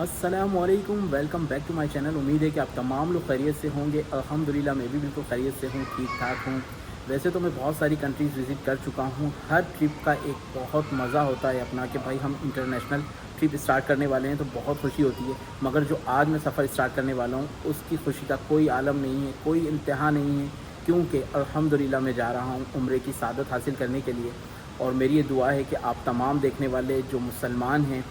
अस्सलामुअलैकुम, welcome back to my channel. उम्मीद है कि आप तमाम लोग खैरियत से होंगे। अल्हम्दुलिल्लाह मैं भी बिल्कुल खैरियत से हूँ, ठीक ठाक हूँ। वैसे तो मैं बहुत सारी कंट्रीज़ विज़िट कर चुका हूँ। हर ट्रिप का एक बहुत मज़ा होता है अपना कि भाई हम इंटरनेशनल ट्रिप स्टार्ट करने वाले हैं तो बहुत खुशी होती है। मगर जो आज मैं सफ़र स्टार्ट करने वाला हूँ उसकी खुशी का कोई आलम नहीं है, कोई इंतहा नहीं है, क्योंकि अल्हम्दुलिल्लाह मैं जा रहा हूँ उम्रे की सादत हासिल करने के लिए। और मेरी ये दुआ है कि आप तमाम देखने वाले जो मुसलमान हैं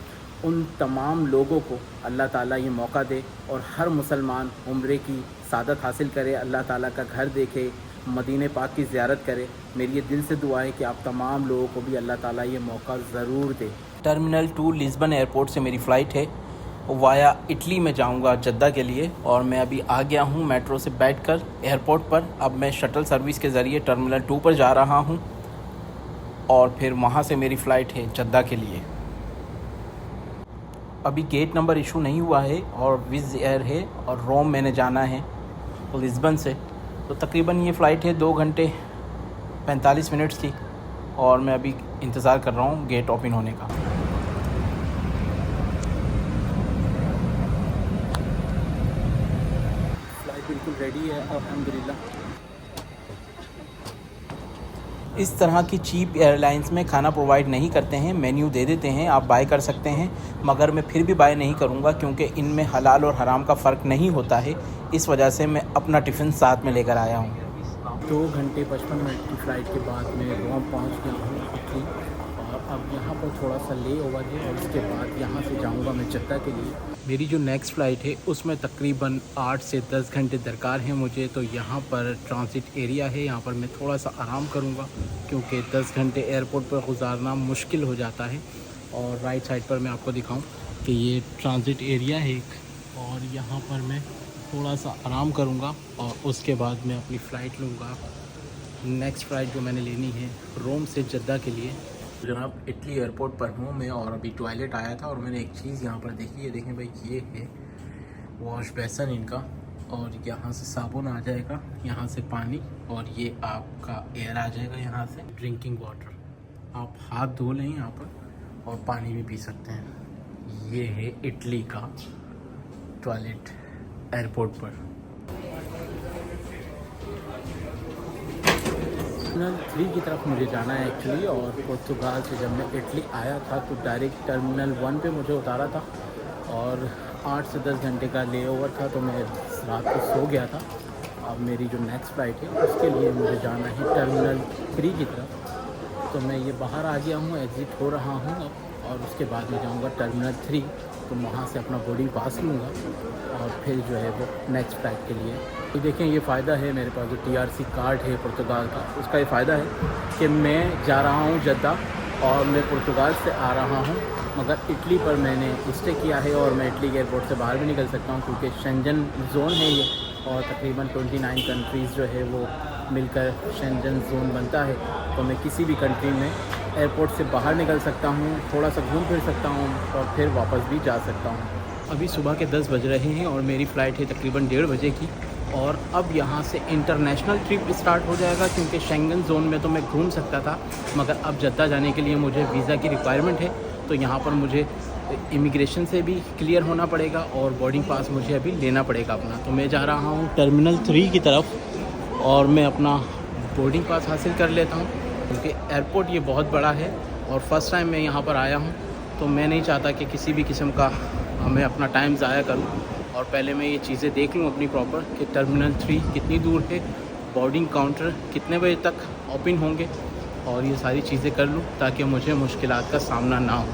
उन तमाम लोगों को अल्लाह ताला ये मौका दे और हर मुसलमान उम्रे की सादत हासिल करे, अल्लाह ताला का घर देखे, मदीने पाक की ज़ियारत करे। मेरी ये दिल से दुआ है कि आप तमाम लोगों को भी अल्लाह ताला ये मौका ज़रूर दे। टर्मिनल 2 लिस्बन एयरपोर्ट से मेरी फ़्लाइट है, वाया इटली में जाऊंगा जद्दा के लिए। और मैं अभी आ गया हूँ मेट्रो से बैठकर एयरपोर्ट पर। अब मैं शटल सर्विस के ज़रिए टर्मिनल 2 पर जा रहा हूँ और फिर वहाँ से मेरी फ़्लाइट है जद्दा के लिए। अभी गेट नंबर इशू नहीं हुआ है और विज़ एयर है और रोम मैंने जाना है लिस्बन से। तो तकरीबन ये फ़्लाइट है 2 घंटे 45 मिनट्स की और मैं अभी इंतज़ार कर रहा हूँ गेट ओपन होने का। फ़्लाइट बिल्कुल रेडी है अल्हम्दुलिल्लाह। इस तरह की चीप एयरलाइंस में खाना प्रोवाइड नहीं करते हैं, मेन्यू दे देते हैं, आप बाय कर सकते हैं। मगर मैं फिर भी बाय नहीं करूंगा क्योंकि इनमें हलाल और हराम का फ़र्क नहीं होता है। इस वजह से मैं अपना टिफ़िन साथ में लेकर आया हूँ। 2 घंटे 55 मिनट की फ़्लाइट के बाद मैं रोम पहुँच गया हूँ इटली। और अब यहाँ पर थोड़ा सा ले ओवर है और उसके बाद यहाँ से जाऊँगा मैं जद्दा के लिए। मेरी जो नेक्स्ट फ़्लाइट है उसमें तकरीबन 8 से 10 घंटे दरकार हैं मुझे। तो यहाँ पर ट्रांसिट एरिया है, यहाँ पर मैं थोड़ा सा आराम करूँगा क्योंकि 10 घंटे एयरपोर्ट पर गुजारना मुश्किल हो जाता है। और राइट साइड पर मैं आपको दिखाऊं कि ये ट्रांसिट एरिया है एक, और यहाँ पर मैं थोड़ा सा आराम करूँगा और उसके बाद मैं अपनी फ़्लाइट लूँगा। नेक्स्ट फ़्लाइट जो मैंने लेनी है रोम से जद्दा के लिए। जनाब इटली एयरपोर्ट पर हूँ मैं और अभी टॉयलेट आया था और मैंने एक चीज़ यहाँ पर देखी है। देखें भाई, ये है वॉश बेसन इनका और यहाँ से साबुन आ जाएगा, यहाँ से पानी, और ये आपका एयर आ जाएगा यहाँ से ड्रिंकिंग वाटर। आप हाथ धो लें यहाँ पर और पानी भी पी सकते हैं। ये है इटली का टॉयलेट एयरपोर्ट पर। टर्मिनल 3 की तरफ मुझे जाना है एक्चुअली। और पुर्तगाल से जब मैं इटली आया था तो डायरेक्ट टर्मिनल 1 पे मुझे उतारा था और 8 से 10 घंटे का ले ओवर था तो मैं रात को सो गया था। अब मेरी जो नेक्स्ट फ़्लाइट है उसके लिए मुझे जाना है टर्मिनल 3 की तरफ। तो मैं ये बाहर आ गया हूँ, एग्ज़िट हो रहा हूँ अब, और उसके बाद मैं जाऊँगा टर्मिनल 3। तो वहाँ से अपना बोर्डिंग पास लूँगा और फिर जो है वो नेक्स्ट फ़्लाइट के लिए। तो देखें, ये फ़ायदा है मेरे पास जो TRC कार्ड है पुर्तगाल का, उसका ये फ़ायदा है कि मैं जा रहा हूँ जद्दा और मैं पुर्तगाल से आ रहा हूँ, मगर इटली पर मैंने स्टे किया है और मैं इटली के एयरपोर्ट से बाहर भी निकल सकता हूँ क्योंकि शेंजन ज़ोन है ये। और तकरीबन 29 कंट्रीज़ जो है वो मिलकर शेंजन ज़ोन बनता है। तो मैं किसी भी कंट्री में एयरपोर्ट से बाहर निकल सकता हूँ, थोड़ा सा घूम फिर सकता हूँ और फिर वापस भी जा सकता हूँ। अभी सुबह के 10 बज रहे हैं और मेरी फ़्लाइट है तकरीबन 1:30 बजे की। और अब यहाँ से इंटरनेशनल ट्रिप स्टार्ट हो जाएगा क्योंकि शेंगन ज़ोन में तो मैं घूम सकता था, मगर अब जद्दा जाने के लिए मुझे वीज़ा की रिक्वायरमेंट है। तो यहाँ पर मुझे इमिग्रेशन से भी क्लियर होना पड़ेगा और बोर्डिंग पास मुझे अभी लेना पड़ेगा अपना। तो मैं जा रहा हूँ टर्मिनल 3 की तरफ और मैं अपना बोर्डिंग पास हासिल कर लेता हूँ क्योंकि एयरपोर्ट ये बहुत बड़ा है और फ़र्स्ट टाइम मैं यहाँ पर आया हूँ। तो मैं नहीं चाहता कि किसी भी किस्म का मैं अपना टाइम ज़ाया करूँ और पहले मैं ये चीज़ें देख लूँ अपनी प्रॉपर कि टर्मिनल 3 कितनी दूर है, बोर्डिंग काउंटर कितने बजे तक ओपन होंगे, और ये सारी चीज़ें कर लूँ ताकि मुझे मुश्किलात का सामना ना हो।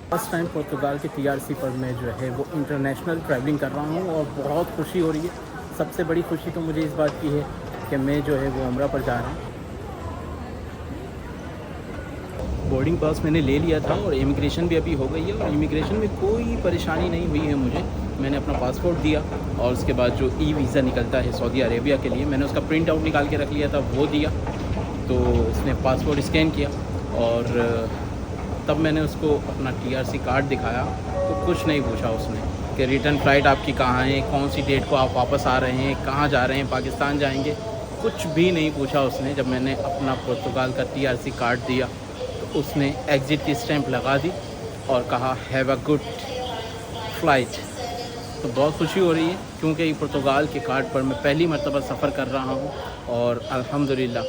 फर्स्ट टाइम पुर्तगाल के TRC पर मैं जो है वो इंटरनेशनल ट्रैवलिंग कर रहा हूँ और बहुत खुशी हो रही है। सबसे बड़ी खुशी तो मुझे इस बात की है कि मैं जो है वो उम्रा पर जा रहा हूँ। बोर्डिंग पास मैंने ले लिया था और इमिग्रेशन भी अभी हो गई है और इमिग्रेशन में कोई परेशानी नहीं हुई है मुझे। मैंने अपना पासपोर्ट दिया और उसके बाद जो वीज़ा निकलता है सऊदी अरेबिया के लिए, मैंने उसका प्रिंट आउट निकाल के रख लिया था, वो दिया। तो उसने पासपोर्ट स्कैन किया और तब मैंने उसको अपना TRC कार्ड दिखाया तो कुछ नहीं पूछा उसने कि रिटर्न फ़्लाइट आपकी कहाँ है, कौन सी डेट को आप वापस आ रहे हैं, कहाँ जा रहे हैं, पाकिस्तान जाएंगे, कुछ भी नहीं पूछा उसने। जब मैंने अपना पुर्तगाल का TRC कार्ड दिया तो उसने एग्ज़िट की स्टैंप लगा दी और कहा हैव अ गुड फ्लाइट। तो बहुत खुशी हो रही है क्योंकि ये पुर्तगाल के कार्ड पर मैं पहली मर्तबा सफ़र कर रहा हूँ और अल्हम्दुलिल्लाह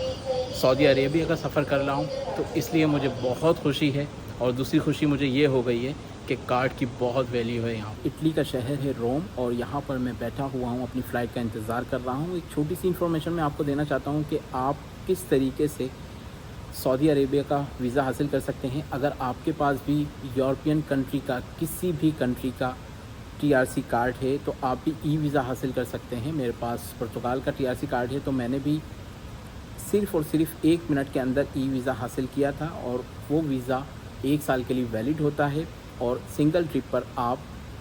सऊदी अरेबिया का सफ़र कर रहा हूँ, तो इसलिए मुझे बहुत खुशी है। और दूसरी खुशी मुझे ये हो गई है कि कार्ड की बहुत वैल्यू है यहाँ। इटली का शहर है रोम और यहाँ पर मैं बैठा हुआ हूँ, अपनी फ़्लाइट का इंतज़ार कर रहा हूँ। एक छोटी सी इन्फॉर्मेशन मैं आपको देना चाहता हूँ कि आप किस तरीके से सऊदी अरेबिया का वीज़ा हासिल कर सकते हैं। अगर आपके पास भी यूरोपियन कंट्री का किसी भी कंट्री का TRC कार्ड है तो आप भी वीज़ा हासिल कर सकते हैं। मेरे पास पुर्तगाल का TRC कार्ड है तो मैंने भी सिर्फ़ और सिर्फ 1 मिनट के अंदर वीज़ा हासिल किया था और वो वीज़ा 1 साल के लिए वैलिड होता है और सिंगल ट्रिप पर आप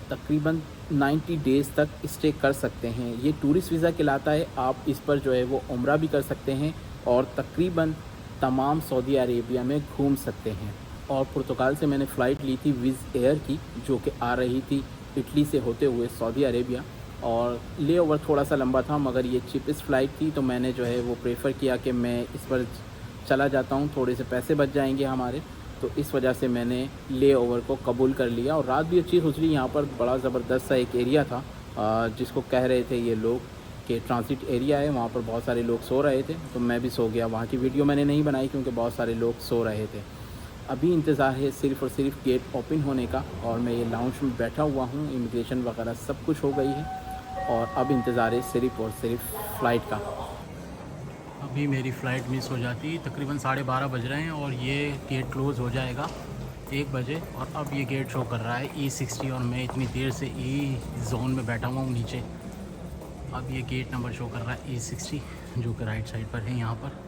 तकरीबन 90 डेज़ तक स्टे कर सकते हैं। ये टूरिस्ट वीज़ा कहलाता है। आप इस पर जो है वो उम्रा भी कर सकते हैं और तकरीबन तमाम सऊदी अरेबिया में घूम सकते हैं। और पुर्तगाल से मैंने फ़्लाइट ली थी विज़ एयर की, जो कि आ रही थी इटली से होते हुए सऊदी अरेबिया, और ले ओवर थोड़ा सा लंबा था मगर ये चीपेस्ट फ़्लाइट थी तो मैंने जो है वो प्रेफर किया कि मैं इस पर चला जाता हूँ, थोड़े से पैसे बच जाएंगे हमारे। तो इस वजह से मैंने ले ओवर को कबूल कर लिया। और रात भी अच्छी गुजरी। यहाँ पर बड़ा ज़बरदस्त सा एक एरिया था जिसको कह रहे थे ये लोग कि ट्रांसिट एरिया है, वहाँ पर बहुत सारे लोग सो रहे थे तो मैं भी सो गया। वहाँ की वीडियो मैंने नहीं बनाई क्योंकि बहुत सारे लोग सो रहे थे। अभी इंतज़ार है सिर्फ़ और सिर्फ गेट ओपन होने का और मैं ये लाउंज में बैठा हुआ हूँ। इमिग्रेशन वगैरह सब कुछ हो गई है और अब इंतज़ार है सिर्फ़ और सिर्फ फ़्लाइट का। अभी मेरी फ़्लाइट मिस हो जाती, तकरीबन 12:30 बज रहे हैं और ये गेट क्लोज़ हो जाएगा 1 बजे। और अब ये गेट शो कर रहा है E60 और मैं इतनी देर से जोन में बैठा हुआ हूँ नीचे। अब ये गेट नंबर शो कर रहा है E60 जो कि राइट साइड पर है। यहाँ पर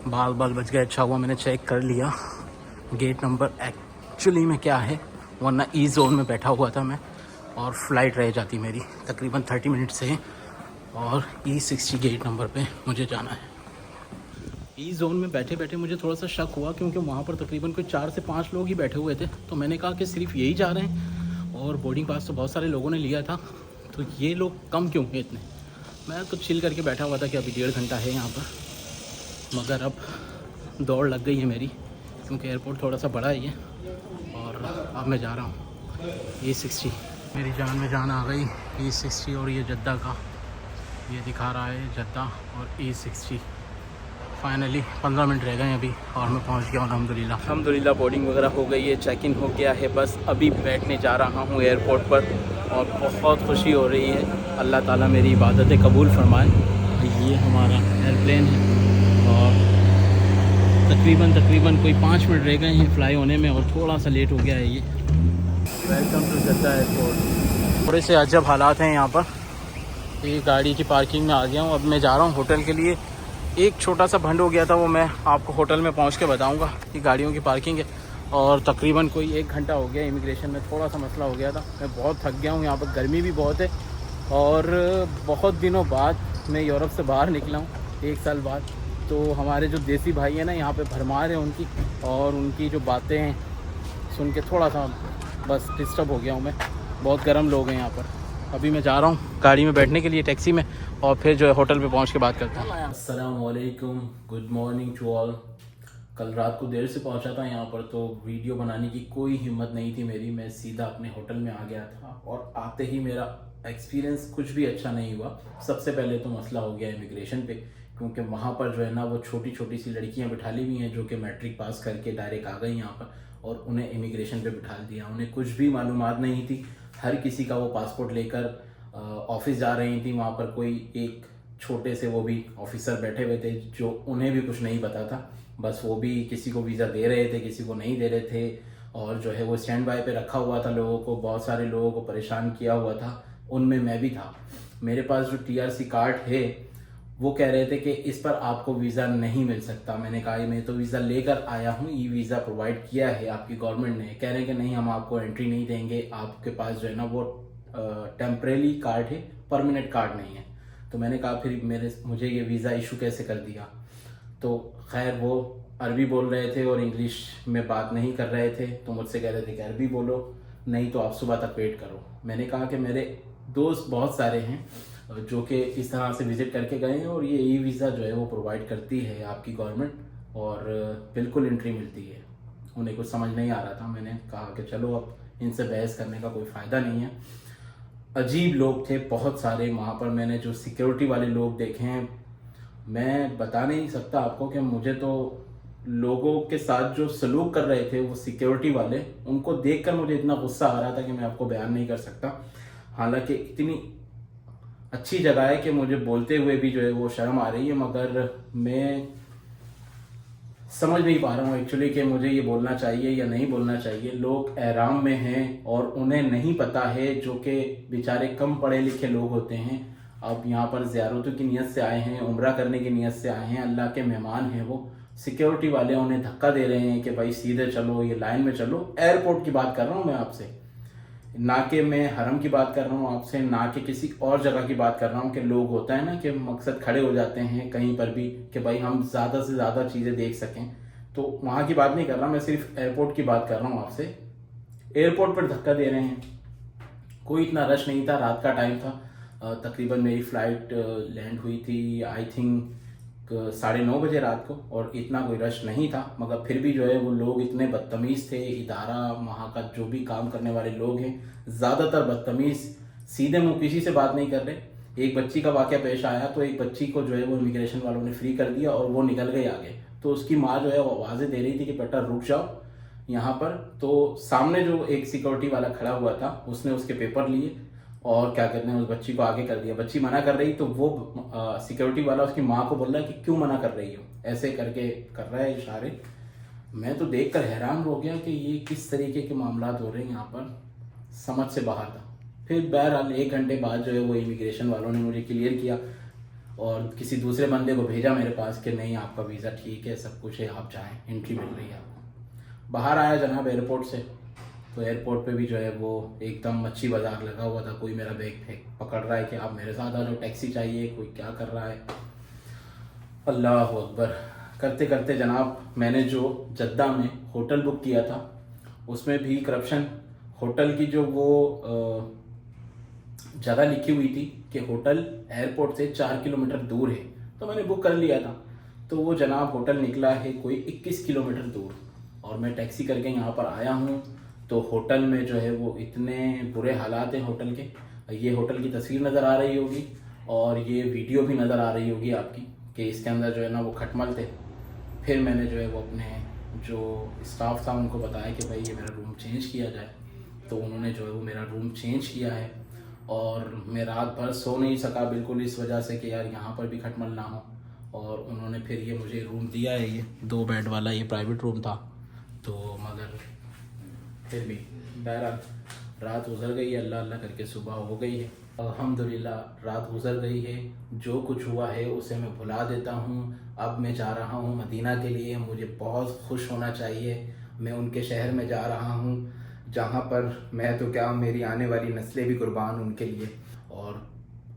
बाल बच गए, अच्छा हुआ मैंने चेक कर लिया गेट नंबर एक्चुअली में क्या है, वरना जोन में बैठा हुआ था मैं और फ़्लाइट रह जाती मेरी। तकरीबन 30 मिनट से और E60 गेट नंबर पे मुझे जाना है। जोन में बैठे बैठे मुझे थोड़ा सा शक हुआ क्योंकि वहाँ पर तकरीबन कोई 4 से 5 लोग ही बैठे हुए थे। तो मैंने कहा कि सिर्फ यही जा रहे हैं और बोर्डिंग पास तो बहुत सारे लोगों ने लिया था, तो ये लोग कम क्यों हैं इतने। मैं तो चिल करके बैठा हुआ था कि अभी 1.5 घंटा है यहाँ पर, मगर अब दौड़ लग गई है मेरी क्योंकि एयरपोर्ट थोड़ा सा बड़ा ही है। और अब मैं जा रहा हूँ E60। मेरी जान में जान आ गई E60 और ये जद्दा का ये दिखा रहा है जद्दा और E60। फाइनली 15 मिनट रह गए अभी और मैं पहुंच गया अल्हम्दुलिल्लाह। बोर्डिंग वगैरह हो गई है, चेक इन हो गया है, बस अभी बैठने जा रहा हूं एयरपोर्ट पर और बहुत खुशी हो रही है। अल्लाह ताला मेरी इबादतें कबूल फरमाए। ये हमारा एयरप्लेन है और तकरीबन कोई 5 मिनट रह गए हैं फ्लाई होने में और थोड़ा सा लेट हो गया है ये। Welcome to Jeddah airport. थोड़े से अजब हालात हैं यहाँ पर। ये गाड़ी की पार्किंग में आ गया हूँ, अब मैं जा रहा हूँ होटल के लिए। एक छोटा सा भंड हो गया था, वो मैं आपको होटल में पहुँच के बताऊँगा कि गाड़ियों की पार्किंग है। और तकरीबन कोई 1 घंटा हो गया, इमिग्रेशन में थोड़ा सा मसला हो गया था। मैं बहुत थक गया हूँ, यहाँ पर गर्मी भी बहुत है और बहुत दिनों बाद मैं यूरोप से बाहर निकला हूँ, 1 साल बाद। तो हमारे जो देसी भाई हैं ना, यहाँ पे भरमार है उनकी, और उनकी जो बातें हैं सुन के थोड़ा सा बस डिस्टर्ब हो गया हूँ मैं। बहुत गर्म लोग हैं यहाँ पर। अभी मैं जा रहा हूँ गाड़ी में बैठने के लिए, टैक्सी में, और फिर जो है होटल पे पहुँच के बात करता हूँ। अस्सलाम वालेकुम, गुड मॉर्निंग टू ऑल। कल रात को देर से पहुँचा था यहाँ पर तो वीडियो बनाने की कोई हिम्मत नहीं थी मेरी। मैं सीधा अपने होटल में आ गया था और आते ही मेरा एक्सपीरियंस कुछ भी अच्छा नहीं हुआ। सबसे पहले तो मसला हो गया इमिग्रेशन पे, क्योंकि वहाँ पर जो है ना वो छोटी छोटी सी लड़कियाँ बिठा ली हुई हैं जो कि मैट्रिक पास करके डायरेक्ट आ गई यहाँ पर और उन्हें इमिग्रेशन पे बिठा दिया। उन्हें कुछ भी मालूमात नहीं थी। हर किसी का वो पासपोर्ट लेकर ऑफिस जा रही थी। वहाँ पर कोई एक छोटे से वो भी ऑफिसर बैठे हुए थे जो उन्हें भी कुछ नहीं पता था। बस वो भी किसी को वीज़ा दे रहे थे, किसी को नहीं दे रहे थे, और जो है वो स्टैंड बाय पे रखा हुआ था लोगों को। बहुत सारे लोगों को परेशान किया हुआ था, उनमें मैं भी था। मेरे पास जो TRC कार्ड है वो कह रहे थे कि इस पर आपको वीज़ा नहीं मिल सकता। मैंने कहा मैं तो वीज़ा लेकर आया हूँ, ये वीज़ा प्रोवाइड किया है आपकी गवर्नमेंट ने। कह रहे हैं कि नहीं, हम आपको एंट्री नहीं देंगे, आपके पास जो है ना वो टेम्परेरी कार्ड है, परमानेंट कार्ड नहीं है। तो मैंने कहा फिर मुझे ये वीज़ा इशू कैसे कर दिया। तो खैर वो अरबी बोल रहे थे और इंग्लिश में बात नहीं कर रहे थे, तो मुझसे कह रहे थे कि अरबी बोलो, नहीं तो आप सुबह तक वेट करो। मैंने कहा कि मेरे दोस्त बहुत सारे हैं जो कि इस तरह से विज़िट करके गए हैं, और ये ई वीज़ा जो है वो प्रोवाइड करती है आपकी गवर्नमेंट, और बिल्कुल एंट्री मिलती है। उन्हें कुछ समझ नहीं आ रहा था, मैंने कहा कि चलो अब इनसे बहस करने का कोई फ़ायदा नहीं है। अजीब लोग थे बहुत सारे वहाँ पर, मैंने जो सिक्योरिटी वाले लोग देखे हैं, मैं बता नहीं सकता आपको कि मुझे तो लोगों के साथ जो सलूक कर रहे थे वो सिक्योरिटी वाले, उनको देखकर मुझे इतना गुस्सा आ रहा था कि मैं आपको बयान नहीं कर सकता। हालांकि इतनी अच्छी जगह है कि मुझे बोलते हुए भी जो है वो शर्म आ रही है, मगर मैं समझ नहीं पा रहा हूँ एक्चुअली कि मुझे ये बोलना चाहिए या नहीं बोलना चाहिए। लोग एहराम में हैं और उन्हें नहीं पता है, जो कि बेचारे कम पढ़े लिखे लोग होते हैं। अब यहाँ पर ज़ियारतों की नीयत से आए हैं, उम्रा करने की नीयत से आए हैं, अल्लाह के मेहमान हैं वो। सिक्योरिटी वाले उन्हें धक्का दे रहे हैं कि भाई सीधे चलो, ये लाइन में चलो। एयरपोर्ट की बात कर रहा हूँ मैं आपसे, ना कि मैं हरम की बात कर रहा हूँ आपसे, ना कि किसी और जगह की बात कर रहा हूँ कि लोग होता है ना कि मकसद खड़े हो जाते हैं कहीं पर भी कि भाई हम ज़्यादा से ज़्यादा चीज़ें देख सकें। तो वहाँ की बात नहीं कर रहा, मैं सिर्फ एयरपोर्ट की बात कर रहा हूँ आपसे। एयरपोर्ट पर धक्का दे रहे हैं। कोई इतना रश नहीं था, रात का टाइम था। तकरीबन मेरी फ़्लाइट लैंड हुई थी आई थिंक 9:30 बजे रात को, और इतना कोई रश नहीं था, मगर फिर भी जो है वो लोग इतने बदतमीज़ थे। इदारा वहाँ का जो भी काम करने वाले लोग हैं ज़्यादातर बदतमीज़, सीधे मुंह किसी से बात नहीं कर रहे। एक बच्ची का वाक़या पेश आया तो एक बच्ची को जो है वो इमिग्रेशन वालों ने फ्री कर दिया और वो निकल गई आगे। तो उसकी माँ जो है वो आवाज़ें दे रही थी कि बेटा रुक जाओ यहाँ पर। तो सामने जो एक सिक्योरिटी वाला खड़ा हुआ था उसने उसके पेपर लिए और क्या कहते हैं उस बच्ची को आगे कर दिया। बच्ची मना कर रही तो वो सिक्योरिटी वाला उसकी माँ को बोल रहा है कि क्यों मना कर रही हो, ऐसे करके कर रहा है इशारे। मैं तो देखकर हैरान हो गया कि ये किस तरीके के मामला हो रहे हैं यहाँ पर, समझ से बाहर था। फिर बहरहाल 1 घंटे बाद जो है वो इमिग्रेशन वालों ने मुझे क्लियर किया और किसी दूसरे बंदे को भेजा मेरे पास कि नहीं आपका वीज़ा ठीक है, सब कुछ है, आप जाएँ, एंट्री मिल रही है आपको। बाहर आया जनाब एयरपोर्ट से, तो एयरपोर्ट पे भी जो है वो एकदम मच्छी बाजार लगा हुआ था। कोई मेरा बैग फेंक पकड़ रहा है कि आप मेरे साथ आ जाओ, टैक्सी चाहिए, कोई क्या कर रहा है। अल्लाह अकबर। करते करते जनाब मैंने जो जद्दा में होटल बुक किया था उसमें भी करप्शन। होटल की जो वो जगह लिखी हुई थी कि होटल एयरपोर्ट से 4 किलोमीटर दूर है, तो मैंने बुक कर लिया था। तो वो जनाब होटल निकला है कोई 21 किलोमीटर दूर, और मैं टैक्सी करके यहाँ पर आया हूँ। तो होटल में जो है वो इतने बुरे हालात हैं होटल के। ये होटल की तस्वीर नज़र आ रही होगी और ये वीडियो भी नज़र आ रही होगी आपकी कि इसके अंदर जो है ना वो खटमल थे। फिर मैंने जो है वो अपने जो स्टाफ था उनको बताया कि भाई ये मेरा रूम चेंज किया जाए, तो उन्होंने जो है वो मेरा रूम चेंज किया है। और मैं रात भर सो नहीं सका बिल्कुल इस वजह से कि यार यहाँ पर भी खटमल ना हो। और उन्होंने फिर ये मुझे रूम दिया है, ये 2 बेड वाला ये प्राइवेट रूम था। तो मगर फिर भी बहरहाल रात गुजर गई है, अल्लाह अल्लाह करके सुबह हो गई है। अल्हम्दुलिल्लाह रात गुजर गई है, जो कुछ हुआ है उसे मैं भुला देता हूँ। अब मैं जा रहा हूँ मदीना के लिए, मुझे बहुत खुश होना चाहिए। मैं उनके शहर में जा रहा हूँ जहाँ पर मैं तो क्या मेरी आने वाली नस्लें भी कुर्बान उनके लिए। और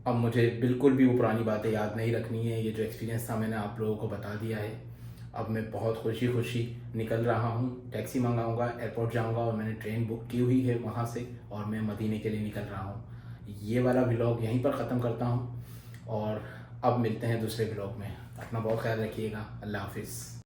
अब मुझे बिल्कुल भी वो पुरानी बातें याद नहीं रखनी है। ये जो एक्सपीरियंस था मैंने आप लोगों को बता दिया है। अब मैं बहुत खुशी खुशी निकल रहा हूँ, टैक्सी मंगाऊंगा, एयरपोर्ट जाऊंगा और मैंने ट्रेन बुक की हुई है वहाँ से, और मैं मदीने के लिए निकल रहा हूँ। ये वाला व्लॉग यहीं पर ख़त्म करता हूँ और अब मिलते हैं दूसरे व्लॉग में। अपना बहुत ख्याल रखिएगा। अल्लाह हाफिज़।